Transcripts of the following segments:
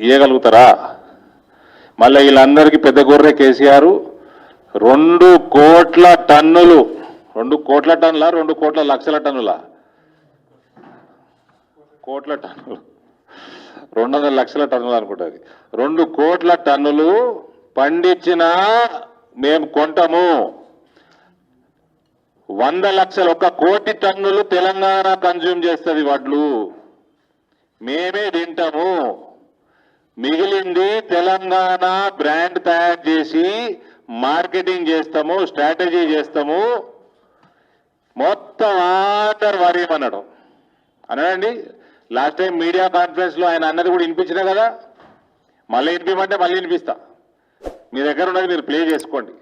ఇవ్వగలుగుతారా? మళ్ళీ వీళ్ళందరికీ పెద్ద గొర్రె కేసీఆర్ 2 కోట్ల టన్నులు 2 కోట్ల టన్నుల 2 కోట్ల లక్షల టన్నుల కోట్ల టన్నులు 200 లక్షల టన్నులు అనుకుంటుంది. 2 కోట్ల టన్నులు పండించినా మేము కొంటాము. 100 లక్షలు 1 కోటి టన్నులు తెలంగాణ కన్జ్యూమ్ చేస్తుంది వడ్లు, మేమే తింటాము. మిగిలింది తెలంగాణ బ్రాండ్ తయారు చేసి మార్కెటింగ్ చేస్తాము, స్ట్రాటజీ చేస్తాము. మొత్తం ఆర్డర్ వరేమన్నాడు అనండి. లాస్ట్ టైం మీడియా కాన్ఫరెన్స్లో ఆయన అన్నది కూడా వినిపించినా కదా, మళ్ళీ వినిపించమంటే మళ్ళీ వినిపిస్తా. మీ దగ్గర ఉన్నది మీరు ప్లే చేసుకోండి.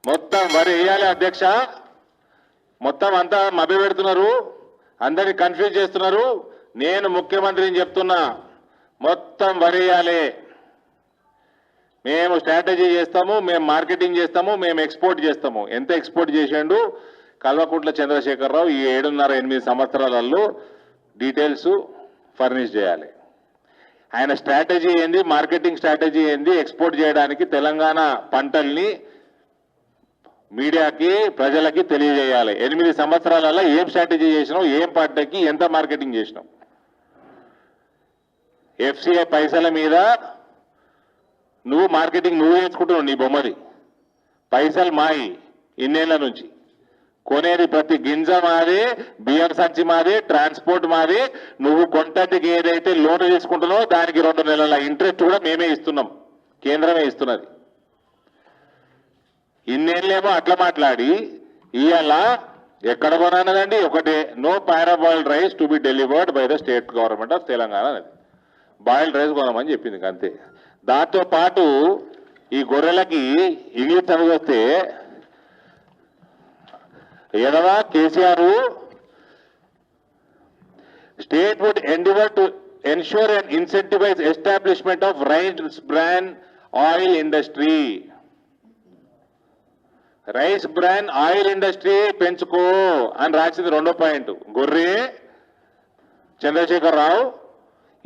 మొత్తం వరి వేయాలి అధ్యక్ష, మొత్తం అంతా మభ్య పెడుతున్నారు, అందరినీ కన్ఫ్యూజ్ చేస్తున్నారు. నేను ముఖ్యమంత్రిని చెప్తున్నా, మొత్తం వరి వేయాలి. మేము స్ట్రాటజీ చేస్తాము, మేము మార్కెటింగ్ చేస్తాము, మేము ఎక్స్పోర్ట్ చేస్తాము. ఎంత ఎక్స్పోర్ట్ చేసిండు కల్వకుంట్ల చంద్రశేఖరరావు ఈ 7.5-8 సంవత్సరాలలో డీటెయిల్స్ ఫర్నిష్ చేయాలి. ఆయన స్ట్రాటజీ ఏంది, మార్కెటింగ్ స్ట్రాటజీ ఏంది, ఎక్స్పోర్ట్ చేయడానికి తెలంగాణ పంటల్ని మీడియాకి ప్రజలకి తెలియజేయాలి. 8 సంవత్సరాలలో ఏం స్ట్రాటజీ చేసినావు, ఏం పంటకి ఎంత మార్కెటింగ్ చేసినావు. ఎఫ్సిఐ పైసల మీద నువ్వు మార్కెటింగ్ నువ్వు చేసుకుంటున్నావు, నీ బొమ్మది పైసలు మాయి ఇన్నేళ్ల నుంచి. కొనేది ప్రతి గింజ మాది, బియ్యం సంచి మాది, ట్రాన్స్పోర్ట్ మాది. నువ్వు కొంటటికి ఏదైతే లోన్ తీసుకుంటున్నావో దానికి 2 నెలల ఇంట్రెస్ట్ కూడా మేమే ఇస్తున్నాం, కేంద్రమే ఇస్తున్నది. ఇన్నేళ్ళేమో అట్లా మాట్లాడి ఇవాళ ఎక్కడ కొనానదండి ఒకటే, no parboiled rice to be delivered by the state government of Telangana అనేది. బాయిల్డ్ రైస్ కొనమని చెప్పింది అంతే. దాంతో పాటు ఈ గొర్రెలకి ఇంగ్లీష్ చదివి వస్తే ఎడవా KCR state would endeavour to ensure and incentivise establishment of rice brand oil industry. Rice brand oil industry పెంచుకో అని రాసింది 2వ పాయింట్. గొర్రె చంద్రశేఖరరావు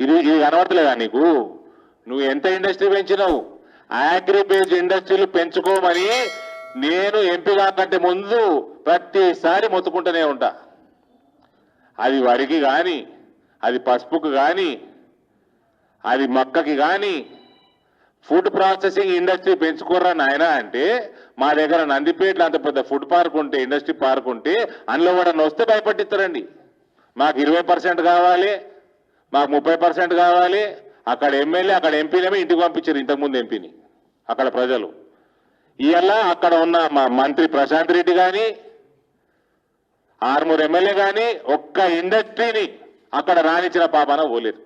ఇది కనబడతలేదా నీకు? నువ్వు ఎంత ఇండస్ట్రీ పెంచినావు? అగ్రి బేస్డ్ ఇండస్ట్రీలు పెంచుకోమని నేను ఎంపీ కాకంటే ముందు ప్రతిసారి మొత్తుకుంటూనే ఉంటా. అది వరికి కానీ, అది పసుపుకు కానీ, అది మక్కకి కానీ ఫుడ్ ప్రాసెసింగ్ ఇండస్ట్రీ పెంచుకోరా నాయన అంటే, మా దగ్గర నందిపేటలో అంత పెద్ద ఫుడ్ పార్క్ ఉంటే, ఇండస్ట్రీ పార్క్ ఉంటే అందులో కూడా వస్తే భయపట్టిస్తారండి. మాకు 20% కావాలి, మాకు 30% కావాలి. అక్కడ ఎమ్మెల్యే అక్కడ ఎంపీనేమో ఇంటికి పంపించారు, ఇంతకుముందు ఎంపీని అక్కడ ప్రజలు. ఇవాళ అక్కడ ఉన్న మా మంత్రి ప్రశాంత్ రెడ్డి కానీ, ఆర్మూర్ ఎమ్మెల్యే కానీ ఒక్క ఇండస్ట్రీని అక్కడ రానిచ్చిన పాపన పోలేదు.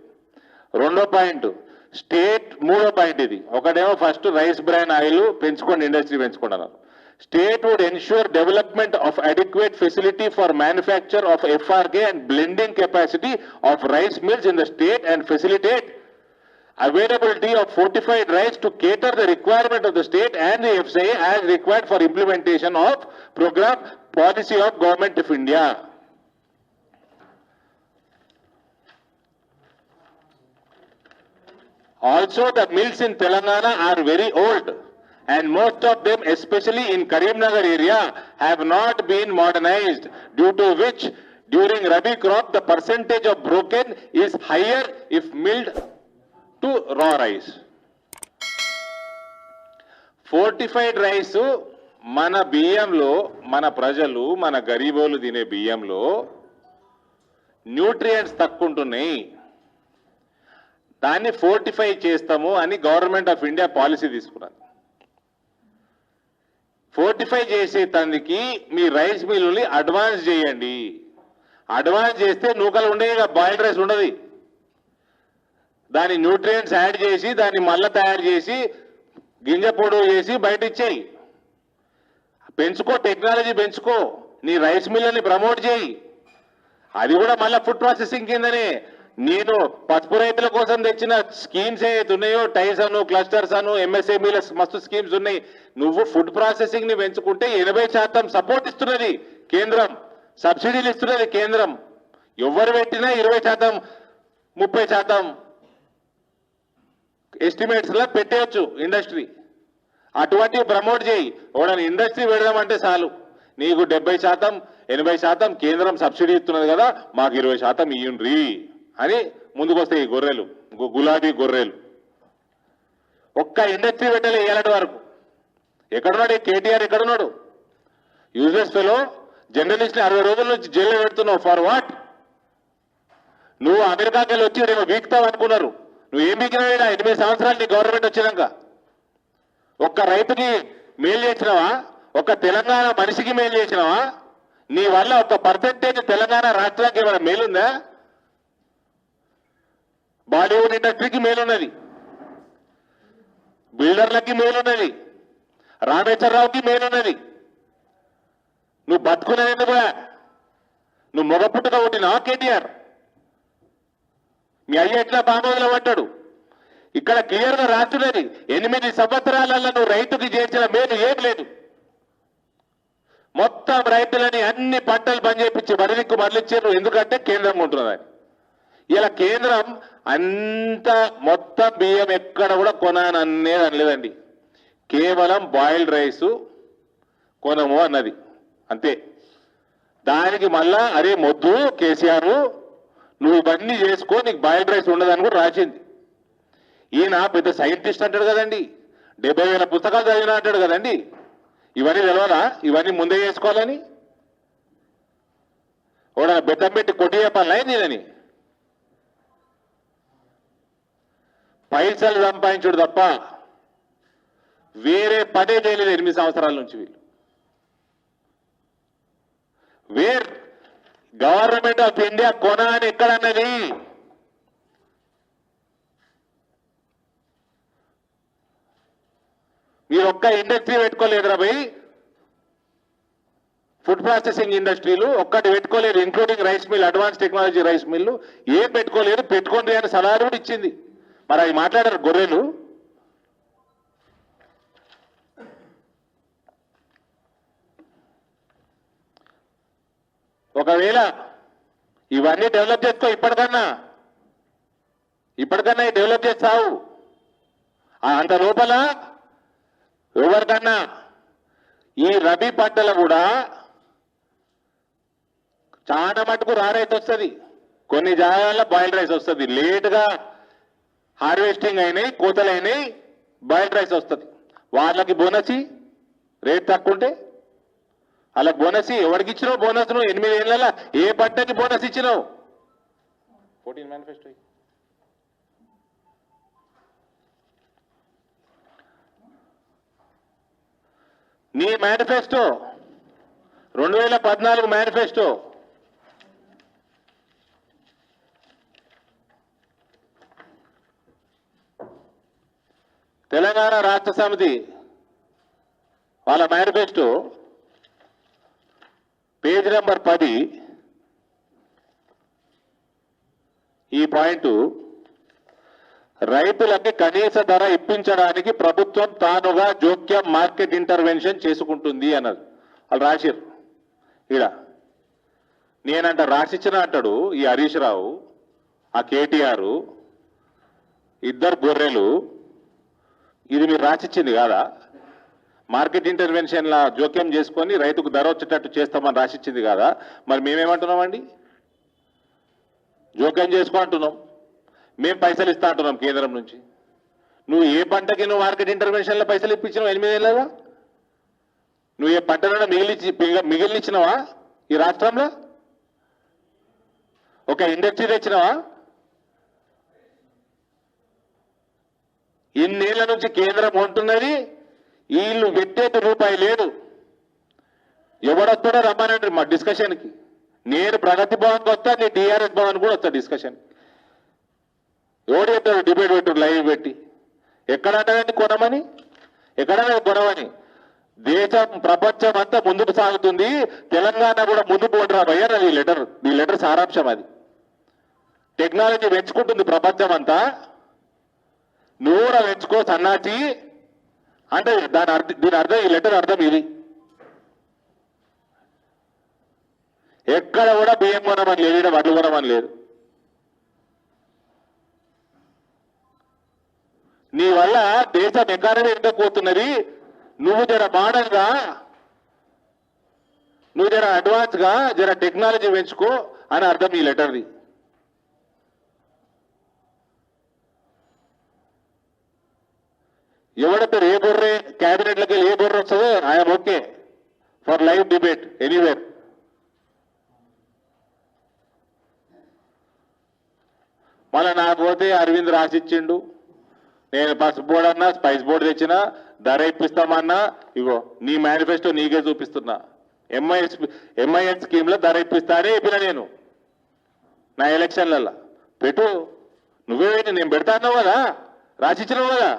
2వ పాయింట్ స్టేట్, 3వ పాయింట్ ఇది. ఒకటేమో ఫస్ట్ రైస్ బ్రాండ్ ఆయిల్ పెంచుకోండి, ఇండస్ట్రీ పెంచుకోండి అన్నారు. State would ensure development of adequate facility for manufacture of FRK and blending capacity of rice mills in the state and facilitate availability of fortified rice to cater the requirement of the state and the FCI as required for implementation of program policy of Government of India. Also, the mills in Telangana are very old, and most of them, especially in Karimnagar area, have not been modernized, due to which during Rabi crop the percentage of broken is higher if milled to raw rice. Fortified rice మన బియ్యంలో, మన ప్రజలు, మన గరీబోలు తినే బియ్యంలో nutrients తక్కువ ఉంటున్నాయి. దాన్ని ఫోర్టిఫై చేస్తాము అని గవర్నమెంట్ ఆఫ్ ఇండియా పాలసీ తీసుకున్నది. ఫోర్టిఫై చేసే దానికి మీ రైస్ మిల్లుని అడ్వాన్స్ చేయండి. అడ్వాన్స్ చేస్తే నూకలు ఉండేవి, బాయిల్డ్ రైస్ ఉండదు. దాని న్యూట్రియంట్స్ యాడ్ చేసి దాన్ని మళ్ళీ తయారు చేసి గింజ పొడవు చేసి బయట ఇచ్చేయి. పెంచుకో, టెక్నాలజీ పెంచుకో, నీ రైస్ మిల్లుని ప్రమోట్ చేయి. అది కూడా మళ్ళీ ఫుడ్ ప్రాసెసింగ్ కిందనే. నేను పసుపు రైతుల కోసం తెచ్చిన స్కీమ్స్ ఏవైతే ఉన్నాయో, టైస్ అను, క్లస్టర్స్ అను, ఎంఎస్ఎంఈల మస్తు స్కీమ్స్ ఉన్నాయి. నువ్వు ఫుడ్ ప్రాసెసింగ్ ని పెంచుకుంటే 80% సపోర్ట్ ఇస్తున్నది కేంద్రం, సబ్సిడీలు ఇస్తున్నది కేంద్రం. ఎవరు పెట్టినా 20%, 30%. ఎస్టిమేట్స్లో పెట్టేయచ్చు ఇండస్ట్రీ. అటువంటివి ప్రమోట్ చేయి. ఎవడని ఇండస్ట్రీ పెడదామంటే చాలు నీకు 70% 80% కేంద్రం సబ్సిడీ ఇస్తున్నది కదా, మాకు 20% ఇయ్యండ్రి అని ముందుకు వస్తాయి ఈ గొర్రెలు, గులాబీ గొర్రెలు. ఒక్క ఇండస్ట్రీ పెట్టలే ఇయ్యాలటి వరకు. ఎక్కడున్నాడు కేటీఆర్? ఎక్కడున్నాడు? Useless fellow. జర్నలిస్ట్ని 60 రోజుల నుంచి జైల్లో పెడుతున్నావు. For what? నువ్వు అమెరికాకి వెళ్ళి వచ్చి రేపు వీక్తావు అనుకున్నారు. నువ్వు ఏం వీకినావు? 8 సంవత్సరాలు నీ గవర్నమెంట్ వచ్చినాక ఒక్క రైతుకి మేలు చేసినావా? ఒక్క తెలంగాణ మనిషికి మేలు చేసినావా? నీ వల్ల ఒక పర్సెంటేజ్ తెలంగాణ రాష్ట్రానికి ఏమైనా మేలుందా? బాలీవుడ్ ఇండస్ట్రీకి మేలున్నది, బిల్డర్లకి మేలున్నది, రామేశ్వరరావుకి మేలున్నది. నువ్వు బతుకున్నది ఎందుకురా? నువ్వు మొగ పుట్టుక కొట్టినావా కేటీఆర్? మీ అయ్య ఎట్లా బామోదులో పడ్డాడు? ఇక్కడ క్లియర్గా రాస్తున్నది 8 సంవత్సరాలలో నువ్వు రైతుకి చేసిన మేలు ఏం లేదు. మొత్తం రైతులని అన్ని పంటలు బంద్ చేయించి వరిదిక్కు మరలిచ్చారు. ఎందుకంటే కేంద్రం ఉంటున్నదని. ఇలా కేంద్రం అంత మొత్తం బియ్యం ఎక్కడ కూడా కొననేది అనలేదండి. కేవలం బాయిల్డ్ రైసు కొనము అన్నది అంతే. దానికి మళ్ళా అరే మొద్దు కేసీఆర్, నువ్వు ఇవన్నీ చేసుకో, నీకు బాయిల్డ్ రైస్ ఉండదని కూడా రాసింది. ఈయన పెద్ద సైంటిస్ట్ అంటాడు కదండి, 70,000 పుస్తకాలు చదివినా అంటాడు కదండి. ఇవన్నీ తెలవాలా? ఇవన్నీ ముందే చేసుకోవాలని కూడా బెత్తం పెట్టి కొట్టి చెప్పాలా నేనని? పైసలు సంపాదించుడు తప్ప వేరే పనే చేయలేదు 8 సంవత్సరాల నుంచి వీళ్ళు. వేర్ గవర్నమెంట్ ఆఫ్ ఇండియా కొన అని ఎక్కడన్నది? మీరు ఒక్క ఇండస్ట్రీ పెట్టుకోలేదురా భయ్. ఫుడ్ ప్రాసెసింగ్ ఇండస్ట్రీలు ఒక్కటి పెట్టుకోలేదు, including rice mill, advance technology rice mill ఏం పెట్టుకోలేదు. పెట్టుకోండి అని సలహా కూడా ఇచ్చింది. మరి అవి మాట్లాడారు గొర్రెలు. ఒకవేళ ఇవన్నీ డెవలప్ చేసుకో, ఇప్పటికన్నా డెవలప్ చేస్తావు. అంత లోపల ఎవరికన్నా ఈ రబీ పంటలు కూడా చాలా మటుకు రైస్ వస్తుంది, కొన్ని జాగాల్లో బాయిల్డ్ రైస్ వస్తుంది. లేటుగా హార్వెస్టింగ్ అయినాయి, కోతలు అయినాయి, బాయిల్డ్ రైస్ వస్తుంది. వాళ్ళకి బోనస్ రేట్ తక్కువ ఉంటే వాళ్ళకి బోనస్. ఎవరికి ఇచ్చినావు బోనస్? నువ్వు 8 ఏళ్ళ ఏ పంటకి బోనస్ ఇచ్చినావు? 14 మేనిఫెస్టో. నీ మేనిఫెస్టో 2014 మేనిఫెస్టో తెలంగాణ రాష్ట్ర సమితి వాళ్ళ మేనిఫెస్టో పేజ్ నెంబర్ 10 ఈ పాయింట్, రైతులకి కనీస ధర ఇప్పించడానికి ప్రభుత్వం తానుగా జోక్యం మార్కెట్ ఇంటర్వెన్షన్ చేసుకుంటుంది అన్నారు. వాళ్ళు రాసిరు ఈడ. నేనంట రాసిచ్చిన అంటాడు ఈ హరీష్ రావు, ఆ కేటీఆర్, ఇద్దరు గొర్రెలు. ఇది మీరు రాసిచ్చింది కాదా? మార్కెట్ ఇంటర్వెన్షన్లా జోక్యం చేసుకొని రైతుకు ధర వచ్చేటట్టు చేస్తామని రాసిచ్చింది కాదా? మరి మేమేమంటున్నామండి? జోక్యం చేసుకో అంటున్నాం, మేము పైసలు ఇస్తా అంటున్నాం కేంద్రం నుంచి. నువ్వు ఏ పంటకి నువ్వు మార్కెట్ ఇంటర్వెన్షన్లో పైసలు ఇప్పించినావు 8 ఏళ్ళగా? నువ్వు ఏ పంటనైనా మిగిలినిచ్చినావా ఈ రాష్ట్రంలో? ఒక ఇండస్ట్రీ తెచ్చినావా? ఇన్నేళ్ల నుంచి కేంద్రం ఉంటున్నది, వీళ్ళు పెట్టేది రూపాయి లేదు. ఎవడొస్తాడో రమ్మనండి మా డిస్కషన్కి. నేను ప్రగతి భవన్కి వస్తా, నీ టీఆర్ఎస్ భవన్ కూడా వస్తా డిస్కషన్. ఎవడు చెప్తాడు? డిబేట్ పెట్టు, లైవ్ పెట్టి. ఎక్కడంటే కొనమని, ఎక్కడైనా కొనమని. దేశం ప్రపంచం అంతా ముందుకు సాగుతుంది, తెలంగాణ కూడా ముందుకు పోండిరా భయ్యా. ఈ లెటర్ సారాంశం అది. టెక్నాలజీ పెంచుకుంటుంది ప్రపంచం అంతా, నువ్వు కూడా పెంచుకో సన్నాచి అంటే దీని అర్థం, ఈ లెటర్ అర్థం ఇది. ఎక్కడ కూడా బియ్యం కొనమని లేదు, వడ్లు కొనమని లేదు. నీ వల్ల దేశం ఎకానమీ ఎందుకు పోతున్నది, నువ్వు జర మోడర్న్గా, నువ్వు జర అడ్వాన్స్గా జర టెక్నాలజీ పెంచుకో అని అర్థం ఈ లెటర్ది. ఎవడైతే ఏ బొర్రే క్యాబినెట్లకి ఏ బొర్ర వస్తుందో I'm okay for live debate anywhere. మళ్ళీ నాకు పోతే అరవింద్ రాసిచ్చిండు, నేను పసుపు బోర్డు అన్నా స్పైస్ బోర్డు తెచ్చినా ధర ఇప్పిస్తామన్నా, ఇగో నీ మేనిఫెస్టో నీకే చూపిస్తున్నా, ఎంఐఎస్ స్కీమ్లో ధర ఇప్పిస్తా అని చెప్పిన నేను నా ఎలక్షన్లలో. పెట్టు, నువ్వే నేను పెడతా అన్నావు కదా, రాసిచ్చినావు కదా.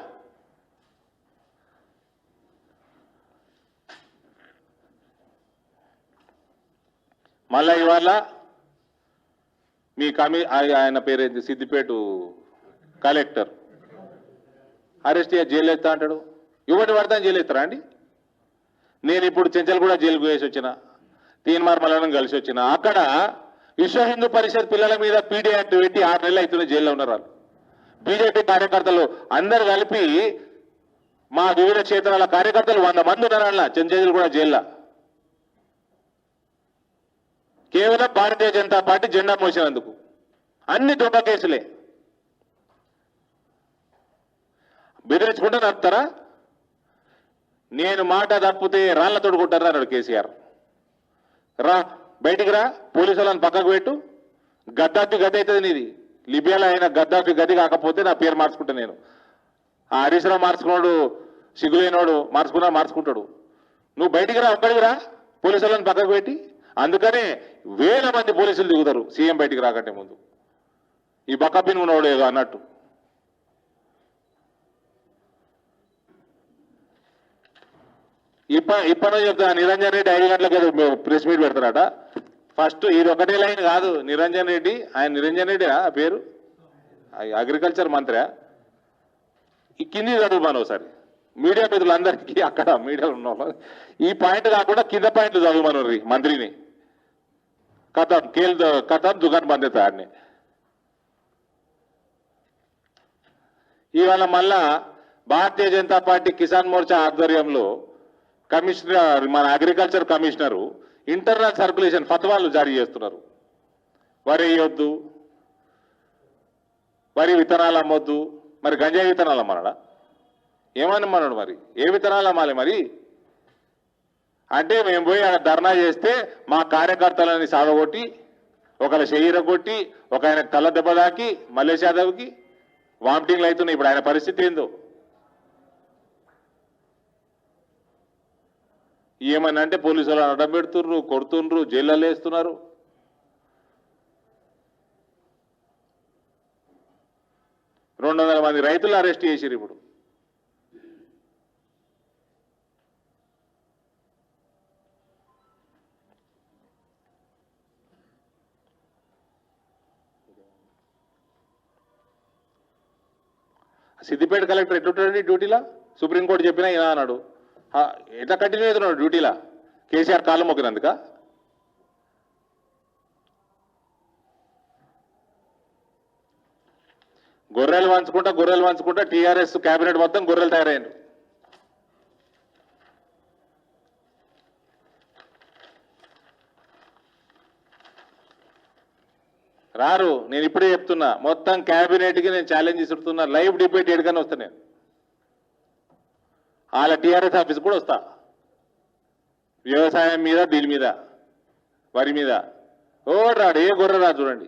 మళ్ళా ఇవాళ మీ ఆయన పేరేంటి, సిద్దిపేట కలెక్టర్ అరెస్ట్ చేయ జైలు ఎత్తా అంటాడు. ఇవ్వటి పడతా జైలు ఎత్తారా అండి? నేను ఇప్పుడు చెంచల్ కూడా జైలుకు వేసి వచ్చిన, తీన్మార్ మల్లనం కలిసి వచ్చిన. అక్కడ విశ్వ హిందూ పరిషత్ పిల్లల మీద పీడీ యాక్ట్ పెట్టి 6 నెలలు అవుతున్న జైల్లో ఉన్నారు వాళ్ళు. బీజేపీ కార్యకర్తలు అందరు కలిపి మా వివిధ క్షేత్రాల కార్యకర్తలు 100 మంది ఉన్నారు అలా చెంచల్ కూడా జైల్లో. కేవలం భారతీయ జనతా పార్టీ జెండా మోసినందుకు. అన్ని దొంగ కేసులే. బెదిరించుకుంటే నడుపుతారా? నేను మాట తప్పితే రాళ్లతోడు కొట్టారా అన్నాడు కేసీఆర్. రా బయటికి రా, పోలీసు వాళ్ళని పక్కకు పెట్టు, గద్దాఫీ గది అవుతుంది నీది. లిబియాలో అయిన గద్దాఫీ గది కాకపోతే నా పేరు మార్చుకుంటా నేను. ఆ హరీష్ రావు మార్చుకున్నాడు, సిగ్గులేనోడు మార్చుకుంటాడు. నువ్వు బయటికి రా, ఒక్కడికి రా, పోలీసు వాళ్ళని పక్కకు పెట్టి. అందుకనే వేల మంది పోలీసులు దిగుతారు సీఎం బయటికి రాకంటే ముందు, ఈ బక్కపిన్ ఉన్నవాడు ఏదో అన్నట్టు. ఇప్పటి చెప్తా, నిరంజన్ రెడ్డి 5 గంటలకు ఏదో ప్రెస్ మీట్ పెడతారట. ఫస్ట్ ఇది ఒకటే లైన్ కాదు, నిరంజన్ రెడ్డి, ఆయన నిరంజన్ రెడ్డి ఆ పేరు, అగ్రికల్చర్ మంత్రి. ఈ కింది చదువుమాను ఒకసారి మీడియా మిత్రులందరికీ, అక్కడ మీడియాలో ఉన్న ఈ పాయింట్ కాకుండా కింద పాయింట్లు చదువుమాను మంత్రిని. కథం దుకాన్ బంద్ అవుతుంది ఆడిని. ఇవాళ మళ్ళా భారతీయ జనతా పార్టీ కిసాన్ మోర్చా ఆధ్వర్యంలో కమిషనర్, మన అగ్రికల్చర్ కమిషనరు ఇంటర్నల్ సర్క్యులేషన్ ఫత్వాలు జారీ చేస్తున్నారు. వరి వేయొద్దు, వరి విత్తనాలు అమ్మొద్దు. మరి గంజాయి విత్తనాలు అమ్మన్నాడా? ఏమన్నమన్నాడు? మరి ఏ విత్తనాలు అమ్మాలి మరి అంటే? మేము పోయి అక్కడ ధర్నా చేస్తే మా కార్యకర్తలని సాగగొట్టి, ఒకళ్ళ శరీర కొట్టి, ఒక ఆయన తల దెబ్బ దాకి, మల్లేష్ యాదవ్కి వామిటింగ్లు అవుతున్నాయి. ఇప్పుడు ఆయన పరిస్థితి ఏందో ఏమని అంటే, పోలీసు వాళ్ళు అడ్డం పెడుతుర్రు, కొడుతుండ్రు, జైళ్ళలో వేస్తున్నారు. రెండు 200 మంది రైతులు అరెస్ట్ చేసిరు. ఇప్పుడు సిద్దిపేట కలెక్టర్ ఎట్లుంటాడండి డ్యూటీలా? సుప్రీంకోర్టు చెప్పినా ఇలా అన్నాడు. ఎట్లా కంటిన్యూ అవుతున్నాడు డ్యూటీలా? కేసీఆర్ కాళ్ళు మొక్కినందుక? గొర్రెలు వంచుకుంటా టీఆర్ఎస్ కేబినెట్ మొత్తం గొర్రెలు తయారయ్యారు. రారు. నేను ఇప్పుడే చెప్తున్నా, మొత్తం క్యాబినెట్కి నేను ఛాలెంజ్ ఇస్తున్నా. లైవ్ డిబేట్ ఎడుకని వస్తా నేను, వాళ్ళ టీఆర్ఎస్ ఆఫీస్ కూడా వస్తా. వ్యవసాయం మీద, దీని మీద, వరి మీద రాడు, ఏ గొర్రె రాదు చూడండి.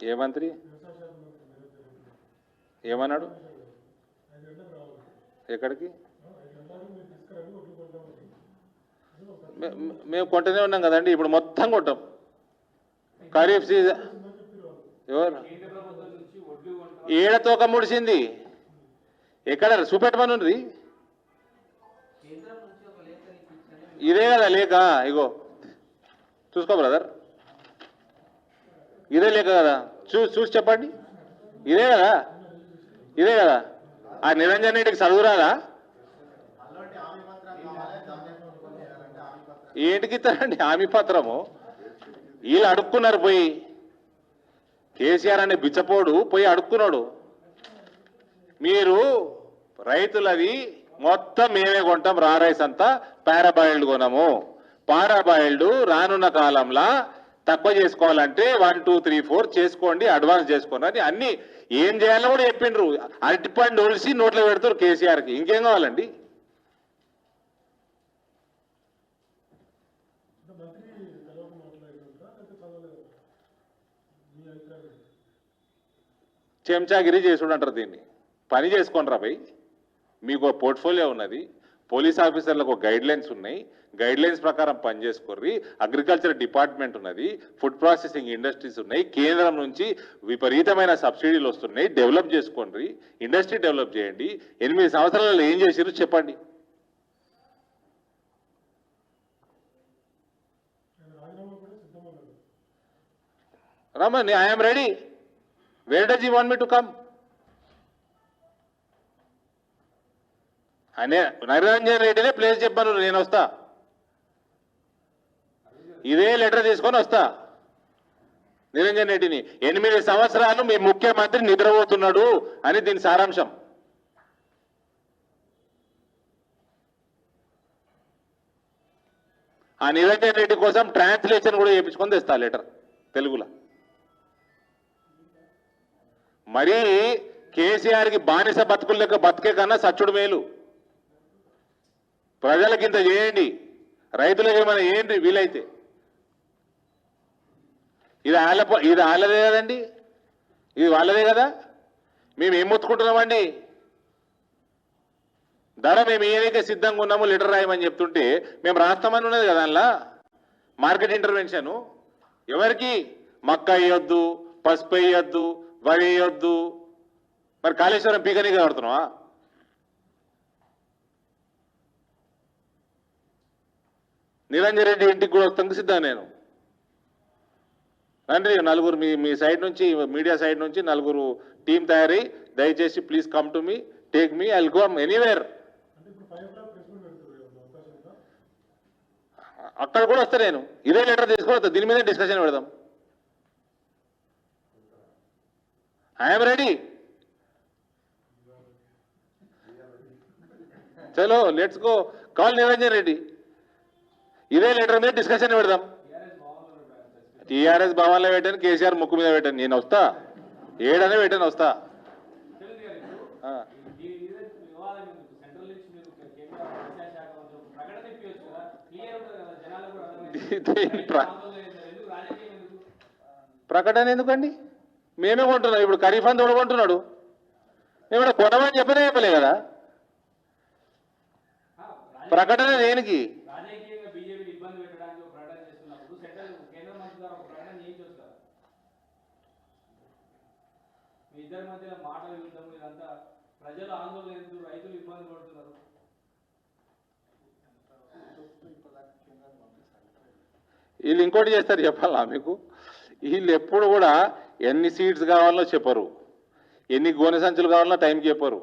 ఏ మంత్రి ఏమన్నాడు? ఎక్కడికి? మేము కొంటనే ఉన్నాం కదండి, ఇప్పుడు మొత్తం కొంటాం. ఖరీఫ్ సీజన్ ఎవరు ఏడతోక ముడిసింది? ఎక్కడ చూపెట్టమని ఉంది? ఇదే కదా లేక? ఇగో చూసుకో బ్రదర్, ఇదే లేక కదా? చూసి చెప్పండి. ఇదే కదా? ఆ నిరంజన్ రెడ్డికి చదువు రాదా? ఏంటికి ఇస్తారండి హామీ పత్రము? వీళ్ళు అడుక్కున్నారు పోయి, కేసీఆర్ అనే బిచ్చపోడు పోయి అడుక్కున్నాడు. మీరు రైతులది మొత్తం మేమే కొంటాం, రా రైస్ అంతా పారాబాయిల్డ్ కొనము, పారాబాయిల్డ్ రానున్న కాలంలో తక్కువ చేసుకోవాలంటే 1 2 3 4 చేసుకోండి, అడ్వాన్స్ చేసుకోండి అని అన్ని ఏం చేయాలో కూడా చెప్పిండ్రు. అరటిపండు ఒలిసి నోట్లో పెడతారు కేసీఆర్కి, ఇంకేం కావాలండి? చెంచాగిరి చేసుడు అంటారు దీన్ని. పని చేసుకోండి రా భయ్, మీకు పోర్ట్ఫోలియో ఉన్నది, పోలీస్ ఆఫీసర్లకు గైడ్ లైన్స్ ఉన్నాయి, గైడ్ లైన్స్ ప్రకారం పనిచేసుకోర్రి. అగ్రికల్చర్ డిపార్ట్మెంట్ ఉన్నది, ఫుడ్ ప్రాసెసింగ్ ఇండస్ట్రీస్ ఉన్నాయి, కేంద్రం నుంచి విపరీతమైన సబ్సిడీలు వస్తున్నాయి, డెవలప్ చేసుకోండి, ఇండస్ట్రీ డెవలప్ చేయండి. 8 సంవత్సరాలలో ఏం చేసిరు చెప్పండి. Raman, I'm ready. Where does you want me to come? అనే నిరంజన్ రెడ్డినే ప్లేస్ చెప్పాను, నేను వస్తా, ఇదే లెటర్ తీసుకొని వస్తా. నిరంజన్ రెడ్డిని 8 సంవత్సరాలు మీ ముఖ్యమంత్రి నిద్రపోతున్నాడు అని దీని సారాంశం. ఆ నిరంజన్ రెడ్డి కోసం ట్రాన్స్లేషన్ కూడా చేయించుకొని తెస్తా లెటర్ తెలుగులో. మరీ కేసీఆర్కి బానిస బతుకుల లెక్క బతికే కన్నా సచ్చుడు మేలు. ప్రజలకి ఇంత చేయండి, రైతులకు ఏమైనా చేయండి వీలైతే. ఇది వాళ్ళదే కదండి, ఇది వాళ్ళదే కదా. మేము ఏం మొత్తుకుంటున్నామండి? ధర మేము ఏదైతే సిద్ధంగా ఉన్నామో లీటర్ రాయమని చెప్తుంటే మేము రాస్తామని ఉన్నది కదా. అందులో మార్కెట్ ఇంటర్వెన్షన్ ఎవరికి? మక్క వేయొద్దు, పసుపు వేయొద్దు, వరి వేయొద్దు. మరి కాళేశ్వరం పీకనీగా కడుతున్నావా? నిరంజన్ రెడ్డి ఇంటికి కూడా వస్తానికి సిద్ధం నేను. రండి నలుగురు, మీ సైడ్ నుంచి, మీడియా సైడ్ నుంచి నలుగురు టీం తయారై దయచేసి please come to me, take me, I will go anywhere. అక్కడ కూడా వస్తా నేను, ఇదే లెటర్ తీసుకొని వస్తా, దీని మీద డిస్కషన్ పెడదాం. I'm ready. చలో let's go, call Niranjan Reddy. ఇదే లెటర్ మీద డిస్కషన్ పెడదాం. టీఆర్ఎస్ భవన్లో పెట్టాను, కేసీఆర్ ముక్కు మీద పెట్టాను, నేను వస్తా, ఏడనే పెట్టాను వస్తా. ప్రకటన ఎందుకండి? మేమే కొంటున్నాం. ఇప్పుడు ఖరీఫ్ అంతా కొంటున్నాడు, మేము కొనమని చెప్పలే కదా. ప్రకటన దేనికి? వీళ్ళు ఇంకోటి చేస్తారు చెప్పాలా మీకు? వీళ్ళు ఎప్పుడు కూడా ఎన్ని సీడ్స్ కావాలో చెప్పరు, ఎన్ని గోనె సంచులు కావాలో టైంకి చెప్పరు,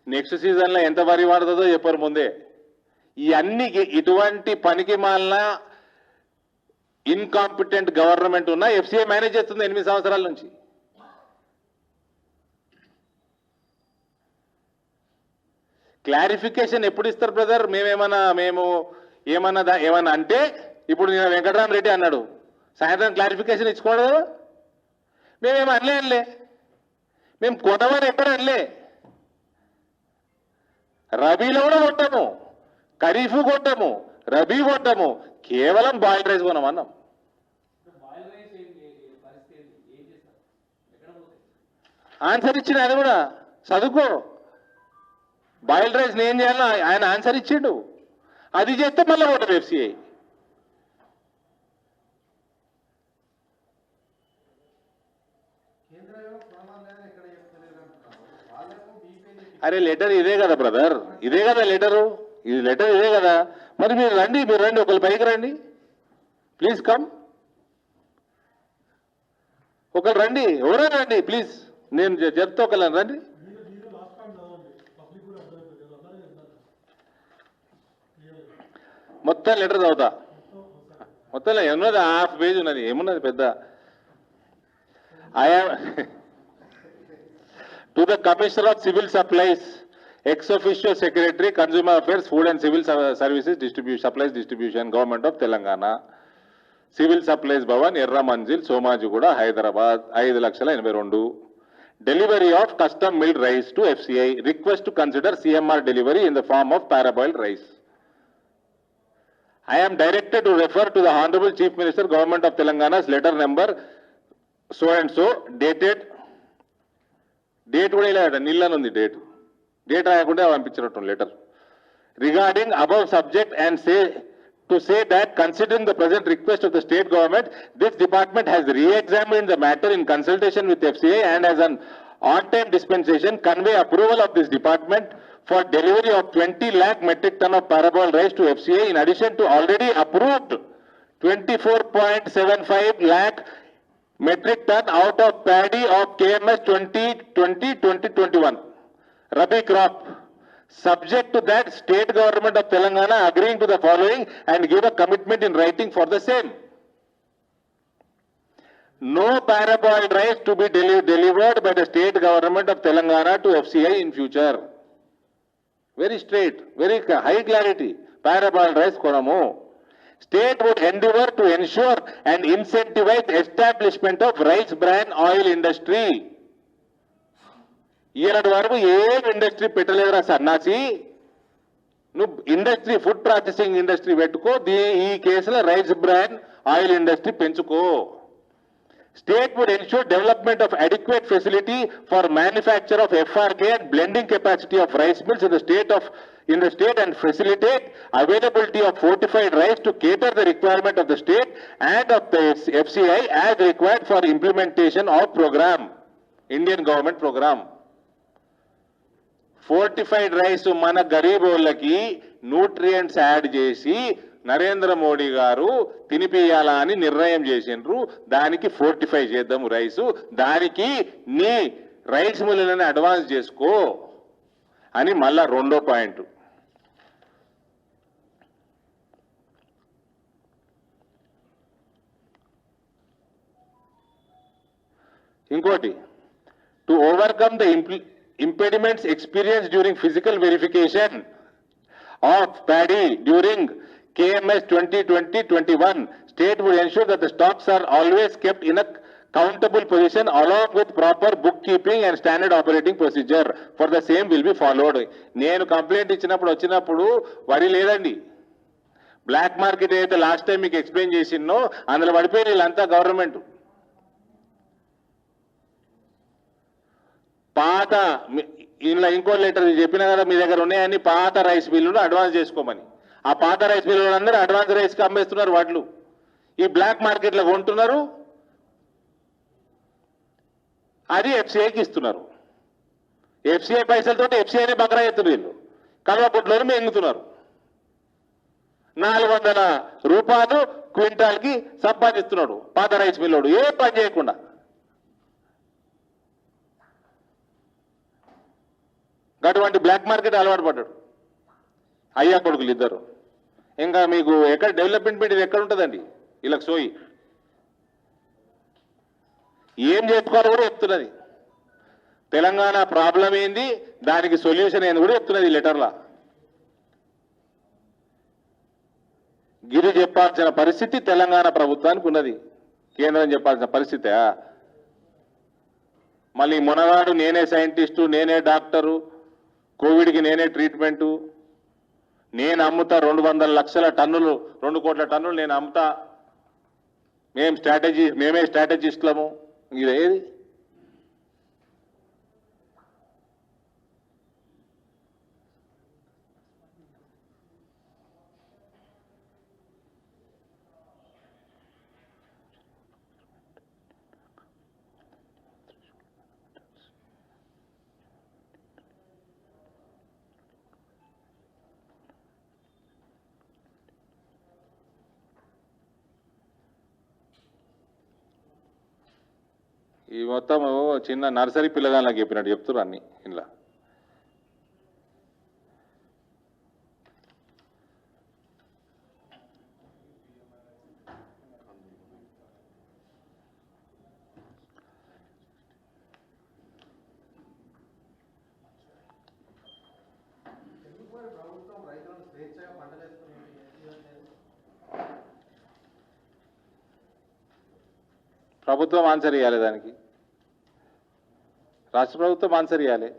నెక్స్ట్ సీజన్లో ఎంత వరి వాడుతుందో చెప్పరు ముందే. ఇవన్నీ ఇటువంటి పనికి మాలిన ఇన్కాంపిటెంట్ గవర్నమెంట్ ఉన్న ఎఫ్సీఐ మేనేజ్ చేస్తుంది 8 సంవత్సరాల నుంచి. క్లారిఫికేషన్ ఎప్పుడు ఇస్తారు బ్రదర్? మేము ఏమన్నా అంటే ఇప్పుడు నేను వెంకటరామరెడ్డి అన్నాడు, సాయంత్రం క్లారిఫికేషన్ ఇచ్చుకోడు కదా. మేమేమో అనలే, మేము కొనమని ఎక్కడ అనలే. రబీలో కూడా కొట్టాము, ఖరీఫ్ కొట్టాము, రబీ కొట్టాము, కేవలం బాయిల్డ్ రైస్ కొనమన్నాం. ఆన్సర్ ఇచ్చిండు ఆయన కూడా, చదువుకో. బాయిల్డ్ రైస్ నేను చేయాలో ఆయన ఆన్సర్ ఇచ్చిండు. అది చేస్తే మళ్ళీ కొట్టదు ఎఫ్సీఐ. అరే లెటర్ ఇదే కదా బ్రదర్, ఇదే కదా లెటరు, ఇది లెటర్ ఇదే కదా. మరి మీరు రండి ఒకరు పైకి రండి, ప్లీజ్ కమ్. ఒకరు రండి, ఎవరైనా రండి ప్లీజ్, నేను చెప్తా ఒకళ్ళని రండి. మొత్తం లెటర్ చదువుతా. మొత్తంలో ఏమున్నది హాఫ్ పేజ్ ఉన్నది, ఏమున్నది పెద్ద. I'm to the commissioner of civil supplies, X officio secretary consumer affairs, food and civil services supplies distribution, government of Telangana, civil supplies Bhavan, ఎర్ర Manzil, Somajiguda, Hyderabad 5,82,000. Delivery of custom milled rice to FCI. Request to consider CMR delivery in the form of paraboiled rice. I am directed to refer to the Honorable Chief Minister, Government of Telangana's letter number so and so, dated. Date కూడా ఇలా నిల్లనుంది, date రాయకుండా పంపించినట్టు letter. Regarding above subject and to say that considering the present request of the state government, this department has re-examined the matter in consultation with FCI and as an on-time dispensation convey approval of this department for delivery of 20 lakh metric ton of parabolic rice to FCI in addition to already approved 24.75 lakh metric ton out of paddy of KMS 2020-2021 Rabi crop. Subject to that, state government of Telangana agreeing to the following and give a commitment in writing for the same. No paraboiled rice to be delivered by the state government of Telangana to FCI in future. Very straight, very high clarity. Paraboiled rice konamu. State would endeavor to ensure and incentivize establishment of rice bran oil industry. ఈనాటి వరకు ఏం industry పెట్టలేదురా సన్నాసి, నువ్వు industry food processing industry పెట్టుకో, ఈ కేసులో rice bran oil industry పెంచుకో. State would ensure development of adequate facility for manufacture of FRK and blending capacity of rice mills in the state and facilitate availability of fortified rice to cater the requirement of the state and of the FCI as required for implementation of program, Indian government program. Fortified rice మన గరీబోళ్ళకి nutrients add చేసి నరేంద్ర మోడీ గారు తినిపియాలా అని నిర్ణయం చేసిండ్రు. దానికి fortify చేద్దాము rice, దానికి నీ రైస్ మిల్లులని అడ్వాన్స్ చేసుకో అని మళ్ళా రెండో పాయింట్. ఇంకోటి, to overcome the impediments experienced during physical verification of paddy during KMS 2020-21, state would ensure that the stocks are always kept in a countable position along with proper bookkeeping and standard operating procedure for the same will be followed. నేను complaint వచ్చినప్పుడు వరి లేదండి. Black market ఏదైతే last time మీకు explain చేసినో అందులో పడిపోయి వీళ్ళంతా government. పాత ఇలా ఇంకో లెటర్ చెప్పినా కదా మీ దగ్గర ఉన్నాయని, పాత రైస్ మిల్లును అడ్వాన్స్ చేసుకోమని. ఆ పాత రైస్ మిల్లులు అందరూ అడ్వాన్స్ రైస్కి అమ్మేస్తున్నారు వాటిలు, ఈ బ్లాక్ మార్కెట్లో కొంటున్నారు, అది FCIకి ఇస్తున్నారు. FCI పైసలతో FCIని బకరా ఎత్తున్నారు వీళ్ళు, కల్వపుట్లోని మెంగుతున్నారు. 400 రూపాయలు క్వింటాల్కి సంపాదిస్తున్నాడు పాత రైస్ మిల్లోడు, ఏ పని చేయకుండా. అటువంటి బ్లాక్ మార్కెట్ అలవాటు పడ్డాడు అయ్యా కొడుకులు ఇద్దరు. ఇంకా మీకు ఎక్కడ డెవలప్మెంట్ ఇది ఎక్కడ ఉంటుందండి వీళ్ళకి సోయి. ఏం చేసుకోవాలో కూడా చెప్తున్నది. తెలంగాణ ప్రాబ్లం ఏంది, దానికి సొల్యూషన్ ఏంది కూడా చెప్తున్నది ఈ లెటర్లా. గిరి చెప్పాల్సిన పరిస్థితి తెలంగాణ ప్రభుత్వానికి ఉన్నది, కేంద్రం చెప్పాల్సిన పరిస్థితి. మళ్ళీ మొనగాడు నేనే సైంటిస్టు, నేనే డాక్టరు, కోవిడ్కి నేనే ట్రీట్మెంటు, నేను అమ్ముతా 200 లక్షల టన్నులు, 2 కోట్ల టన్నులు నేను అమ్ముతా, మేమే స్ట్రాటజిస్టులము. ఇదేది ఈ మొత్తం చిన్న నర్సరీ పిల్లగాళ్ళకి చెప్పినట్టు చెప్తున్నారు అన్ని. ఇలా ప్రభుత్వం ఆన్సర్ ఇవ్వాలి దానికి, రాష్ట్ర ప్రభుత్వం ఆన్సర్ ఇవ్వాలి.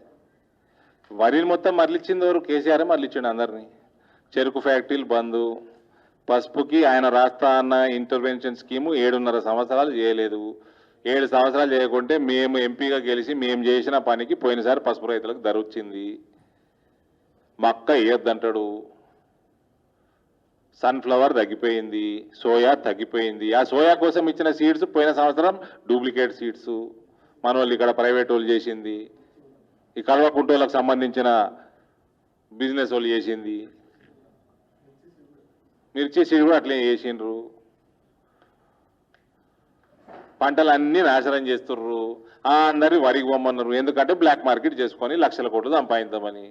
వరిని మొత్తం మరలిచ్చింది ఎవరు? కేసీఆర్ మరలిచ్చిండు అందరినీ. చెరుకు ఫ్యాక్టరీలు బంద్, పసుపుకి ఆయన రాస్తా అన్న ఇంటర్వెన్షన్ స్కీము 7.5 సంవత్సరాలు చేయలేదు. 7 సంవత్సరాలు చేయకుంటే మేము ఎంపీగా గెలిచి మేము చేసిన పనికి పోయినసారి పసుపు రైతులకు ధర వచ్చింది. మక్క వేయొద్దంటాడు, సన్ఫ్లవర్ తగ్గిపోయింది, సోయా తగ్గిపోయింది. ఆ సోయా కోసం ఇచ్చిన సీడ్స్ పోయిన సంవత్సరం డూప్లికేట్ సీడ్స్ మన వాళ్ళు ఇక్కడ ప్రైవేట్ వాళ్ళు చేసింది, ఈ కల్వకుంటోళ్ళకు సంబంధించిన బిజినెస్ వాళ్ళు చేసింది. మిర్చి సీడ్ కూడా అట్లే చేసిండ్రు. పంటలన్నీ నాశనం చేస్తుర్రు. అందరినీ వరికి పొమ్మన్నారు. ఎందుకంటే బ్లాక్ మార్కెట్ చేసుకొని లక్షల కోట్లు సంపాదిద్దామని.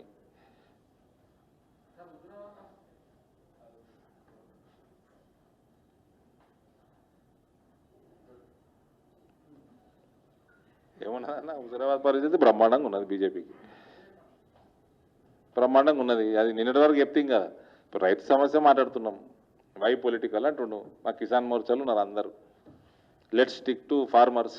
ఏమన్నా హుజరాబాద్ పరిస్థితి బ్రహ్మాండంగా ఉన్నది, బీజేపీకి బ్రహ్మాండంగా ఉన్నది. అది నిన్నటి వరకు చెప్తాం కదా. ఇప్పుడు రైతు సమస్య మాట్లాడుతున్నాం, వై పొలిటికల్ అంటుండు. మా కిసాన్ మోర్చాలు ఉన్నారు అందరూ. Let's stick to farmers.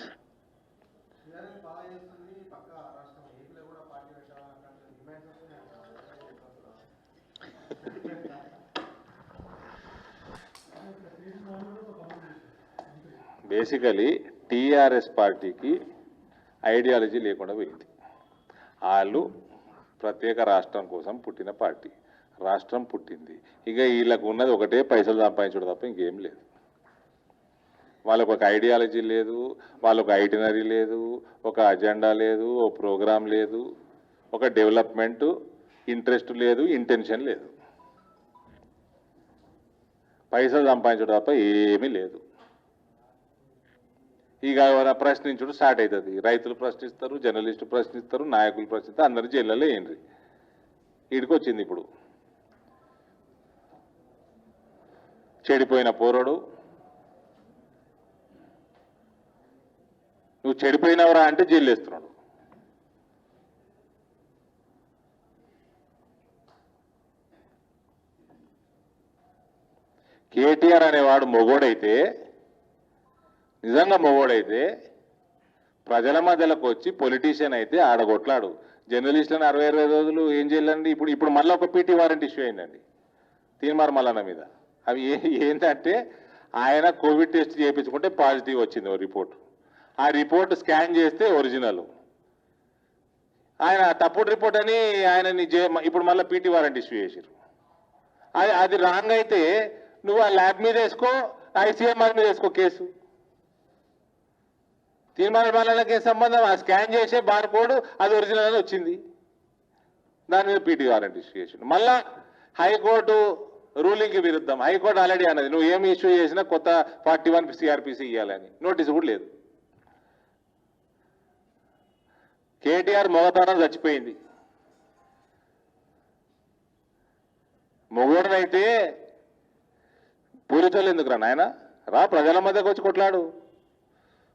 Basically TRS పార్టీకి ఐడియాలజీ లేకుండా పోయింది. వాళ్ళు ప్రత్యేక రాష్ట్రం కోసం పుట్టిన పార్టీ. రాష్ట్రం పుట్టింది, ఇక వీళ్ళకు ఉన్నది ఒకటే పైసలు సంపాదించడం తప్ప ఇంకేం లేదు. వాళ్ళకు ఒక ఐడియాలజీ లేదు, వాళ్ళకు ఐటినరీ లేదు, ఒక అజెండా లేదు, ఓ ప్రోగ్రాం లేదు, ఒక డెవలప్మెంట్ ఇంట్రెస్ట్ లేదు, ఇంటెన్షన్ లేదు. పైసలు సంపాదించడం తప్ప ఏమీ లేదు. ఇక ప్రశ్నించడం స్టార్ట్ అవుతుంది. రైతులు ప్రశ్నిస్తారు, జర్నలిస్టులు ప్రశ్నిస్తారు, నాయకులు ప్రశ్నిస్తారు, అందరూ జైళ్ళలో ఏంటి. వీడికి వచ్చింది ఇప్పుడు చెడిపోయిన పోరడు. నువ్వు చెడిపోయినవరా అంటే జైలు వేస్తున్నాడు. కేటీఆర్ అనేవాడు మొగోడైతే, నిజంగా మొగోడైతే ప్రజల మధ్యలోకి వచ్చి పొలిటీషియన్ అయితే ఆడగొట్లాడు. జర్నలిస్టులను 60 రోజులు ఏం చేయాలండి? ఇప్పుడు మళ్ళీ ఒక పీటీ వారెంట్ ఇష్యూ అయిందండి తీన్మార్ మల్లన్న మీద. అవి ఏంటంటే ఆయన కోవిడ్ టెస్ట్ చేయించుకుంటే పాజిటివ్ వచ్చింది ఓ రిపోర్ట్. ఆ రిపోర్ట్ స్కాన్ చేస్తే ఒరిజినల్. ఆయన తప్పుడు రిపోర్ట్ అని ఆయనని ఇప్పుడు మళ్ళీ పీటీ వారెంట్ ఇష్యూ చేశారు. అది రాంగ్ అయితే నువ్వు ఆ ల్యాబ్ మీద వేసుకో, ఐసీఎంఆర్ మీద వేసుకో కేసు. తీర్మాన మల్లన్నకి సంబంధం ఆ స్కాన్ చేసే బార్ కోడ్ అది ఒరిజినల్ అని వచ్చింది. దాని మీద పీటీ వారెంట్ ఇష్యూ చేసిండు. మళ్ళా హైకోర్టు రూలింగ్కి విరుద్ధం. హైకోర్టు ఆల్రెడీ అన్నది నువ్వు ఏమి ఇష్యూ చేసినా కొత్త 41 సిఆర్పిసి ఇవ్వాలని. నోటీసు కూడా లేదు. కేటీఆర్ మొగతనం చచ్చిపోయింది. మొగోడనైతే పూరితోళ్ళు ఎందుకు రా నాయన? రా ప్రజల మధ్యకు వచ్చి కొట్లాడు.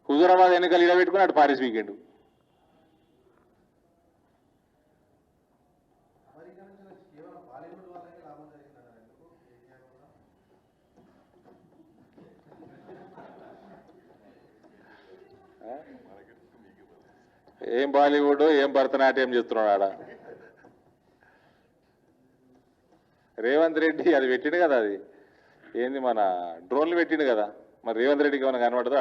హుజూరాబాద్ ఎన్నికలు ఇడబెట్టుకుని అటు పారిస్ వీకెండ్. ఏం బాలీవుడ్, ఏం భరతనాట్యం చేస్తున్నాడు ఆడ రేవంత్ రెడ్డి. అది పెట్టిండు కదా, అది ఏంది మన డ్రోన్లు పెట్టిండు కదా. మరి రేవంత్ రెడ్డికి ఏమైనా కనబడదు.